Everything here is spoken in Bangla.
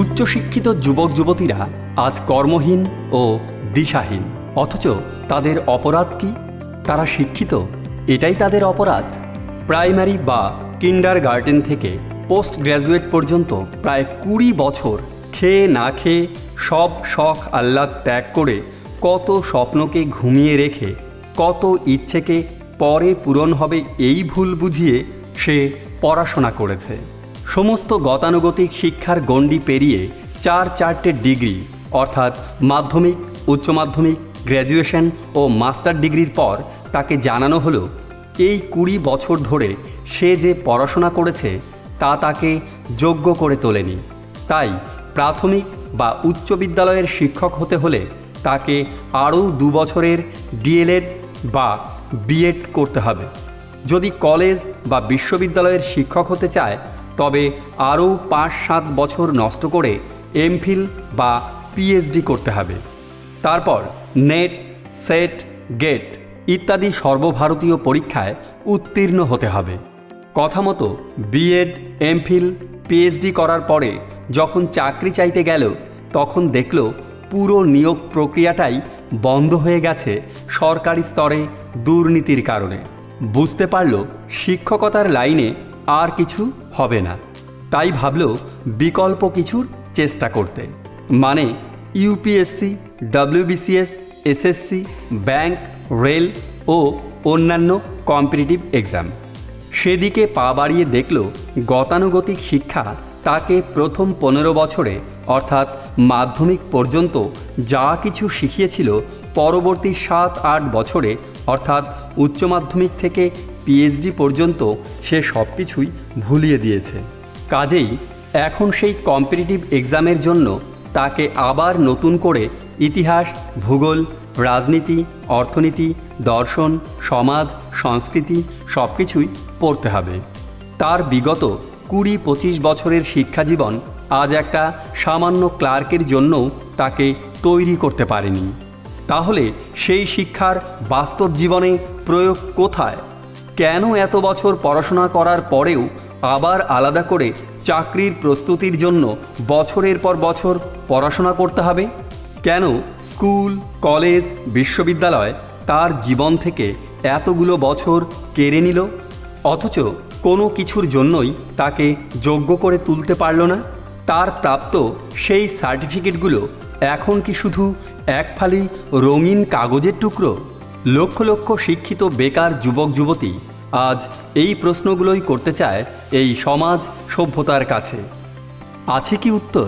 উচ্চশিক্ষিত যুবক যুবতীরা আজ কর্মহীন ও দিশাহীন, অথচ তাদের অপরাধ কি? তারা শিক্ষিত, এটাই তাদের অপরাধ। প্রাইমারি বা কিন্ডারগার্টেন থেকে পোস্ট গ্র্যাজুয়েট পর্যন্ত প্রায় 20 বছর খেয়ে না খেয়ে সব শখ আহ্লাদ ত্যাগ করে, কত স্বপ্নকে ঘুমিয়ে রেখে, কত ইচ্ছেকে পরে পূরণ হবে এই ভুল বুঝিয়ে সে পড়াশোনা করেছে। সমস্ত গতানুগতিক শিক্ষার গণ্ডি পেরিয়ে 4 ডিগ্রি অর্থাৎ মাধ্যমিক, উচ্চ মাধ্যমিক, গ্র্যাজুয়েশন ও মাস্টার ডিগ্রির পর তাকে জানানো হলো এই 20 বছর ধরে সে যে পড়াশোনা করেছে তা তাকে যোগ্য করে তোলেনি। তাই প্রাথমিক বা উচ্চ বিদ্যালয়ের শিক্ষক হতে হলে তাকে আরও 2 বছরের ডিএলএড বা বিএড করতে হবে। যদি কলেজ বা বিশ্ববিদ্যালয়ের শিক্ষক হতে চায় তবে আরও 5-7 বছর নষ্ট করে এমফিল বা পিএইচডি করতে হবে। তারপর নেট, সেট, গেট ইত্যাদি সর্বভারতীয় পরীক্ষায় উত্তীর্ণ হতে হবে। কথা মতো বিএড, এমফিল, পিএইচডি করার পরে যখন চাকরি চাইতে গেল তখন দেখল পুরো নিয়োগ প্রক্রিয়াটাই বন্ধ হয়ে গেছে সরকারি স্তরে দুর্নীতির কারণে। বুঝতে পারল শিক্ষকতার লাইনে আর কিছু হবে না। তাই ভাবল বিকল্প কিছুর চেষ্টা করতে, মানে UPSC, WBCS, SSC, bank, rail ও অন্যান্য কম্পিটিটিভ এক্সাম। সেদিকে পা বাড়িয়ে দেখল গতানুগতিক শিক্ষা তাকে প্রথম 15 বছরে অর্থাৎ মাধ্যমিক পর্যন্ত যা কিছু শিখিয়েছিল পরবর্তী 7-8 বছরে অর্থাৎ উচ্চ মাধ্যমিক থেকে পিএইচডি পর্যন্ত সে সব কিছুই ভুলিয়ে দিয়েছে। কাজেই এখন সেই কম্পিটিটিভ এক্সামের জন্য তাকে আবার নতুন করে ইতিহাস, ভূগোল, রাজনীতি, অর্থনীতি, দর্শন, সমাজ, সংস্কৃতি সব কিছুই পড়তে হবে। তার বিগত 20-25 বছরের শিক্ষাজীবন আজ একটা সামান্য ক্লার্কের জন্যও তাকে তৈরি করতে পারেনি। তাহলে সেই শিক্ষার বাস্তব জীবনে প্রয়োগ কোথায়? কেন এত বছর পড়াশোনা করার পরেও আবার আলাদা করে চাকরির প্রস্তুতির জন্য বছরের পর বছর পড়াশোনা করতে হবে? কেন স্কুল, কলেজ, বিশ্ববিদ্যালয় তার জীবন থেকে এতগুলো বছর কেড়ে নিল, অথচ কোনো কিছুর জন্যই তাকে যোগ্য করে তুলতে পারল না? তার প্রাপ্ত সেই সার্টিফিকেটগুলো এখন কি শুধু এক ফালি রঙিন কাগজের টুকরো? লক্ষ লক্ষ শিক্ষিত বেকার যুবক যুবতী আজ এই প্রশ্নগুলোই করতে চায় এই সমাজ সভ্যতার কাছে। আছে কি উত্তর?